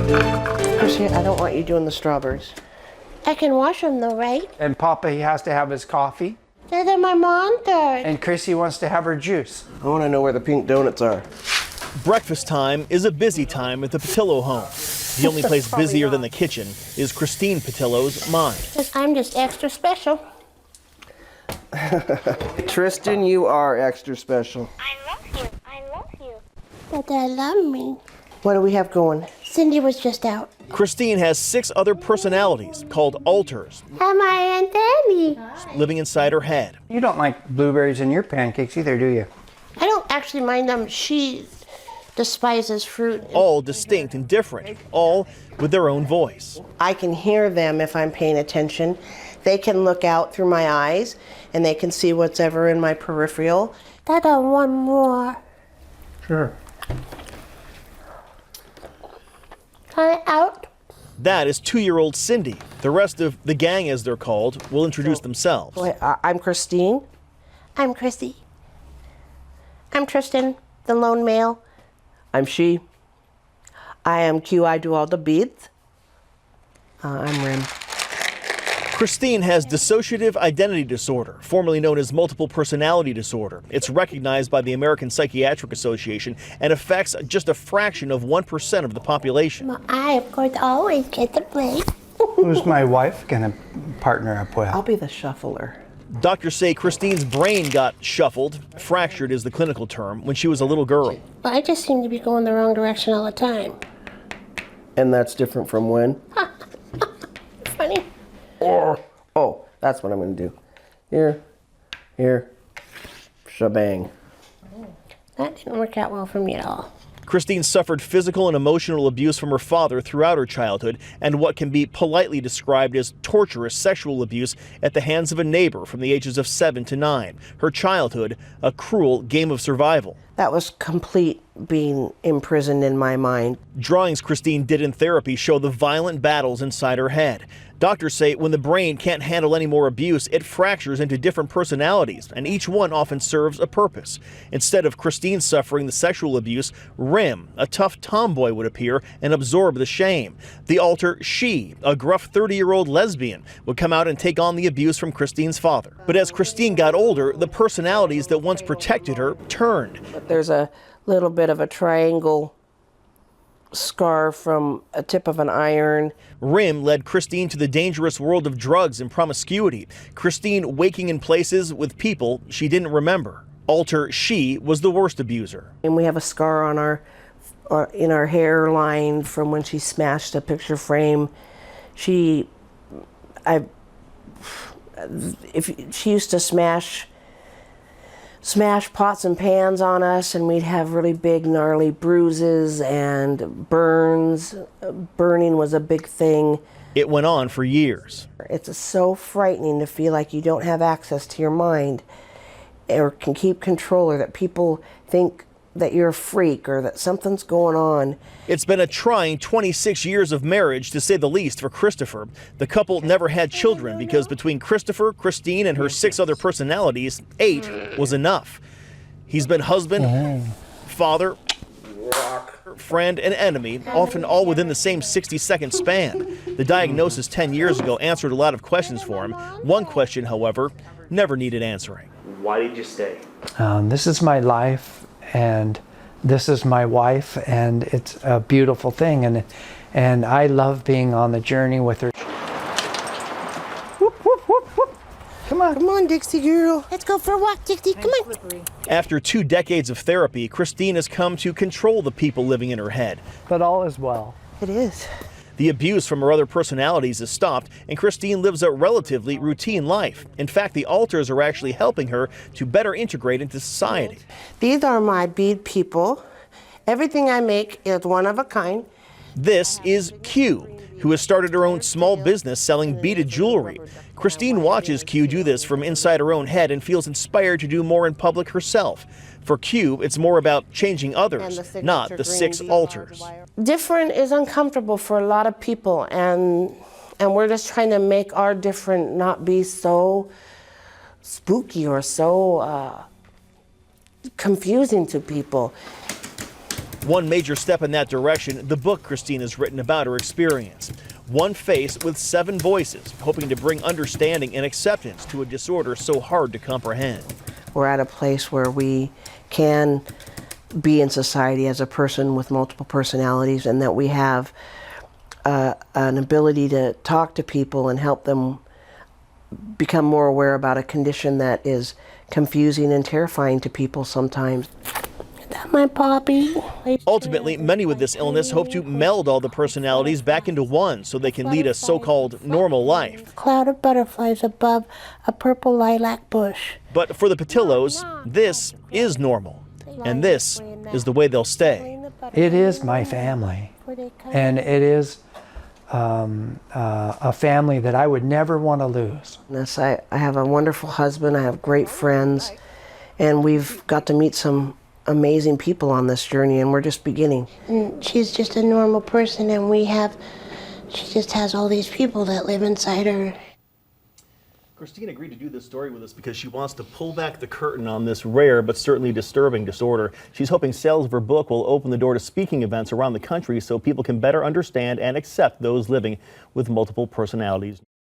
Chrissy, I don't want you doing the strawberries. I can wash them though, right? And Papa, he has to have his coffee. That's my mom does. And Chrissy wants to have her juice. I want to know where the pink donuts are. Breakfast time is a busy time at the Pattillo home. The only place busier than the kitchen is Christine Pattillo's mind. I'm just extra special. Tristan, you are extra special. I love you. I love you. But I love me. What do we have going? Cindy was just out. Christine has 6 other personalities called alters Am I Aunt Annie? living inside her head. You don't like blueberries in your pancakes either, do you? I don't actually mind them. She despises fruit. All distinct and different, all with their own voice. I can hear them if I'm paying attention. They can look out through my eyes and they can see what's ever in my peripheral. Dada, one more. Sure. Can I out? That is 2-year-old Cindy. The rest of the gang, as they're called, will introduce themselves. I'm Christine. I'm Chrissy. I'm Tristan, the lone male. I'm she. I am Q. I do all the beads. I'm Rim. Christine has dissociative identity disorder, formerly known as multiple personality disorder. It's recognized by the American Psychiatric Association and affects just a fraction of 1% of the population. I, of course, always get the plate. Who's my wife gonna partner up with? I'll be the shuffler. Doctors say Christine's brain got shuffled, fractured is the clinical term, when she was a little girl. I just seem to be going the wrong direction all the time. And that's different from when? Funny. Oh, that's what I'm going to do. Here, shebang. That didn't work out well for me at all. Christine suffered physical and emotional abuse from her father throughout her childhood and what can be politely described as torturous sexual abuse at the hands of a neighbor from the ages of 7 to 9. Her childhood, a cruel game of survival. That was complete being imprisoned in my mind. Drawings Christine did in therapy show the violent battles inside her head. Doctors say when the brain can't handle any more abuse, it fractures into different personalities, and each one often serves a purpose. Instead of Christine suffering the sexual abuse, Rim, a tough tomboy, would appear and absorb the shame. The alter She, a gruff 30-year-old lesbian, would come out and take on the abuse from Christine's father. But as Christine got older, the personalities that once protected her turned. There's a little bit of a triangle scar from a tip of an iron. Rim led Christine to the dangerous world of drugs and promiscuity. Christine waking in places with people she didn't remember. Alter She was the worst abuser. And we have a scar on in our hairline from when she smashed a picture frame. She used to smash pots and pans on us, and we'd have really big gnarly bruises and burns. Burning was a big thing. It went on for years. It's so frightening to feel like you don't have access to your mind or can keep control, or that people think that you're a freak or that something's going on. It's been a trying 26 years of marriage, to say the least, for Christopher. The couple never had children because between Christopher, Christine, and her 6 other personalities, 8 was enough. He's been husband, father, friend, and enemy, often all within the same 60-second span. The diagnosis 10 years ago answered a lot of questions for him. One question, however, never needed answering. Why did you stay? This is my life, and this is my wife, and it's a beautiful thing, and I love being on the journey with her. Whoop, whoop, whoop, whoop. Come on, Dixie girl. Let's go for a walk, Dixie. Come on. After 2 decades of therapy, Christine has come to control the people living in her head. But all is well. It is. The abuse from her other personalities has stopped, and Christine lives a relatively routine life. In fact, the alters are actually helping her to better integrate into society. These are my bead people. Everything I make is one of a kind. This is Q, who has started her own small business selling beaded jewelry. Christine watches Q do this from inside her own head and feels inspired to do more in public herself. For Q, it's more about changing others, not the 6 alters. Different is uncomfortable for a lot of people, and we're just trying to make our different not be so spooky or so confusing to people. One major step in that direction, the book Christine has written about her experience. One face with 7 voices, hoping to bring understanding and acceptance to a disorder so hard to comprehend. We're at a place where we can be in society as a person with multiple personalities, and that we have an ability to talk to people and help them become more aware about a condition that is confusing and terrifying to people sometimes. Is that my puppy? Ultimately, many with this illness hope to meld all the personalities back into one so they can lead a so-called normal life. Cloud of butterflies above a purple lilac bush. But for the Pattillos, this is normal, and this is the way they'll stay. It is my family, and it is a family that I would never want to lose. Yes, I have a wonderful husband, I have great friends, and we've got to meet some amazing people on this journey, and we're just beginning. And she's just a normal person, and she just has all these people that live inside her. Christine agreed to do this story with us because she wants to pull back the curtain on this rare but certainly disturbing disorder. She's hoping sales of her book will open the door to speaking events around the country so people can better understand and accept those living with multiple personalities.